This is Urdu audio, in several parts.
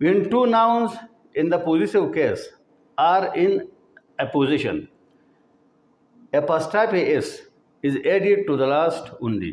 When two nouns in the possessive case are in apposition, apostrophe s is added to the last only.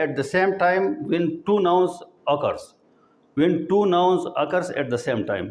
at the same time when two nouns occurs, when two nouns occurs at the same time,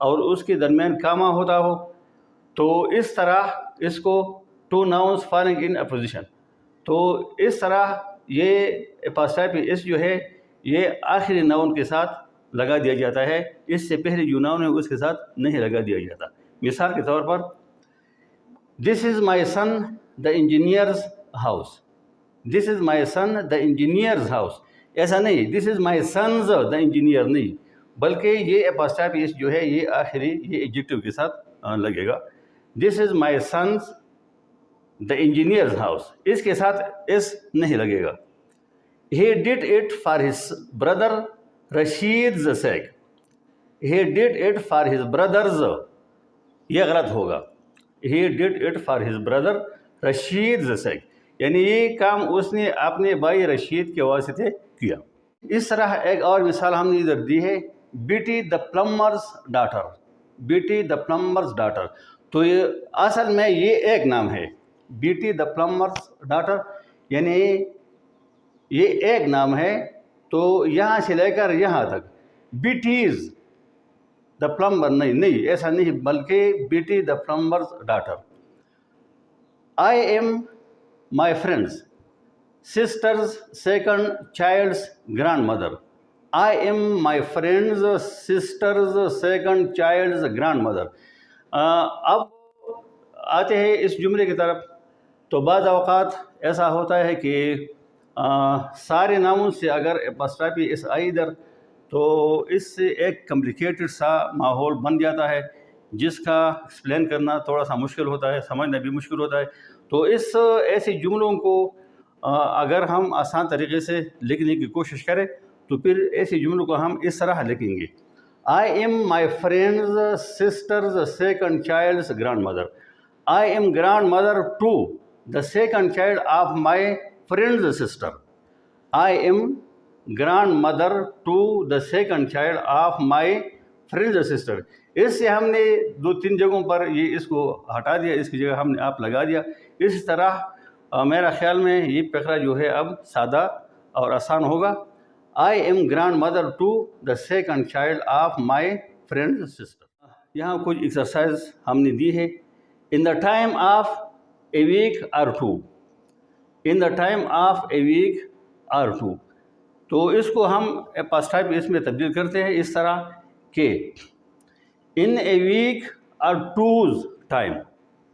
اور اس کے درمیان کاما ہوتا ہو تو اس طرح اس کو ٹو ناؤنس فالنگ ان اپوزیشن، تو اس طرح یہ اپاسٹرافی اس جو ہے یہ آخری ناؤن کے ساتھ لگا دیا جاتا ہے، اس سے پہلے جو ناؤن ہے اس کے ساتھ نہیں لگا دیا جاتا۔ مثال کے طور پر دس is my sun the engineer's house, this is my sun the engineer's house, ایسا نہیں دس is my son's the engineer نہیں، بلکہ یہ اپاسٹرافی اس جو ہے یہ آخری یہ ایڈجیکٹو کے ساتھ لگے گا۔ This is my son's the engineer's house, اس کے ساتھ اس نہیں لگے گا۔ He did it for his brother Rashid's sake, he did it for his brother's, یہ غلط ہوگا، he did it for his brother Rashid's sake, یعنی یہ کام اس نے اپنے بھائی رشید کے واسطے کیا۔ اس طرح ایک اور مثال ہم نے ادھر دی ہے، بیٹی دا پلمبرز ڈاٹر، بیٹی دا پلمبرز ڈاٹر، تو یہ اصل میں یہ ایک نام ہے، بیٹی دا پلمبرز ڈاٹر یعنی یہ ایک نام ہے، تو یہاں سے لے کر یہاں تک بیٹیز دا پلمبر نہیں ایسا نہیں، بلکہ Betty the plumber's daughter. I am my friend's sister's second child's grandmother, I am my friend's sister's second child's grandmother. اب آتے ہیں اس جملے کی طرف، تو بعض اوقات ایسا ہوتا ہے کہ سارے ناموں سے اگر اپاسٹرافی اس آئی ادھر تو اس سے ایک کمپلیکیٹڈ سا ماحول بن جاتا ہے جس کا ایکسپلین کرنا تھوڑا سا مشکل ہوتا ہے، سمجھنا بھی مشکل ہوتا ہے۔ تو اس ایسے جملوں کو اگر ہم آسان طریقے سے لکھنے کی کوشش کریں تو پھر ایسے جملوں کو ہم اس طرح لکھیں گے، I am my friend's sister's second child's grandmother, I am grandmother to the second child of my friend's sister, I am grandmother to the second child of my friend's sister. اس سے ہم نے 2-3 جگہوں پر یہ اس کو ہٹا دیا، اس کی جگہ ہم نے آپ لگا دیا۔ اس طرح میرا خیال میں یہ فقرہ جو ہے اب سادہ اور آسان ہوگا۔ I am grandmother to the second child of my friend's sister. یہاں کچھ ایکسرسائز ہم نے دی ہے، in the time of a week or two, in the time of a week or two, تو اس کو ہم اپاسٹرافی اس میں تبدیل کرتے ہیں اس طرح کہ ان a week or two's time,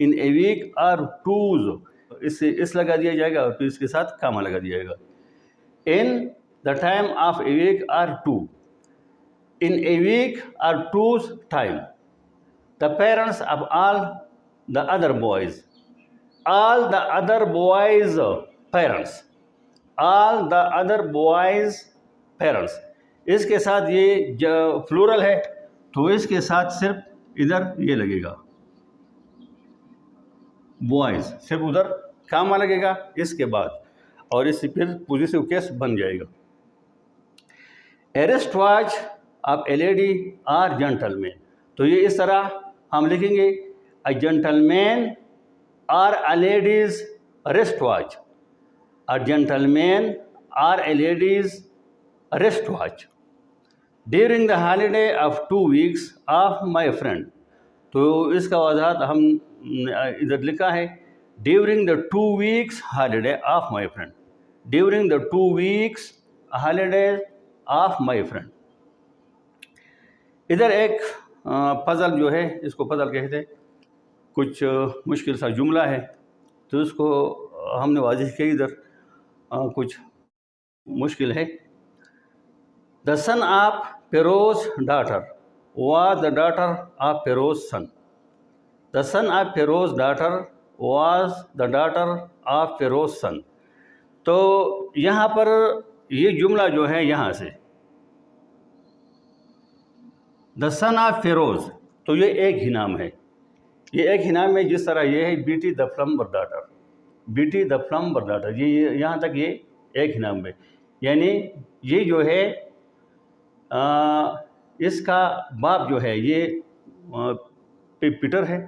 in a week or toes, اس سے اس لگا دیا جائے گا اور پھر اس کے ساتھ کاما لگا دیا جائے گا۔ In the time of a week or two, in a week or two's time, the parents of all the other boys, all the other boys' parents, all the other boys' parents, اس کے ساتھ یہ جو فلورل ہے تو اس کے ساتھ صرف ادھر یہ لگے گا بوائز، صرف ادھر کاما لگے گا اس کے بعد، اور اس سے پھر پوزیسو کیس بن جائے گا۔ A wristwatch of a lady or gentleman, تو یہ اس طرح ہم لکھیں گے، a gentleman or a lady's wristwatch, a gentleman or a lady's wristwatch, during the holiday of 2 weeks of my friend, تو اس کا وضاحت ہم ادھر لکھا ہے، during the 2 weeks holiday of my friend, during the 2 weeks holiday of my friend. ادھر ایک پزل جو ہے، اس کو پزل کہتے ہیں، کچھ مشکل سا جملہ ہے تو اس کو ہم نے واضح کیا، ادھر کچھ مشکل ہے۔ The son of Feroz daughter was the daughter of Feroz son, the son of Feroz daughter was the daughter of Feroz son, تو یہاں پر یہ جملہ جو ہے یہاں سے دا سن آف فیروز، تو یہ ایک ہی نام ہے، یہ ایک ہی نام ہے، جس طرح یہ ہے بیٹی دا پلمبر ڈاٹر، بیٹی دا پلمبر ڈاٹر، یہ یہاں تک یہ ایک ہی نام ہے، یعنی یہ جو ہے اس کا باپ جو ہے یہ پیٹر ہے،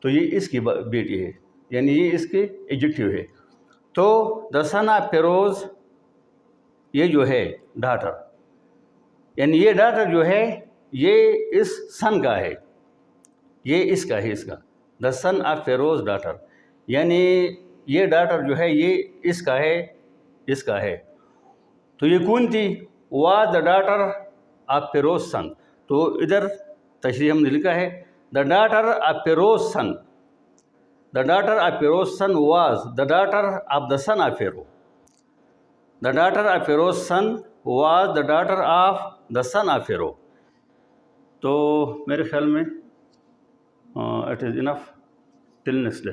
تو یہ اس کی بیٹی ہے، یعنی یہ اس کے ایڈجیکٹیو ہے۔ تو دا سن آف فیروز یہ جو ہے ڈاٹر، یعنی یہ ڈاٹر جو ہے یہ اس سن کا ہے، یہ اس کا ہے، اس کا دا سن آف فیروز ڈاٹر، یعنی یہ ڈاٹر جو ہے یہ اس کا ہے، اس کا ہے. تو یہ کون تھی؟ Was the daughter of Feroz son. تو ادھر تشریح ہم نے لکھا ہے the daughter of Feroz son, the daughter of Feroz son was the daughter of the son of Feroz. The daughter of Feroz son was the daughter of the son of Feroz. تو میرے خیال میں it is enough till next day.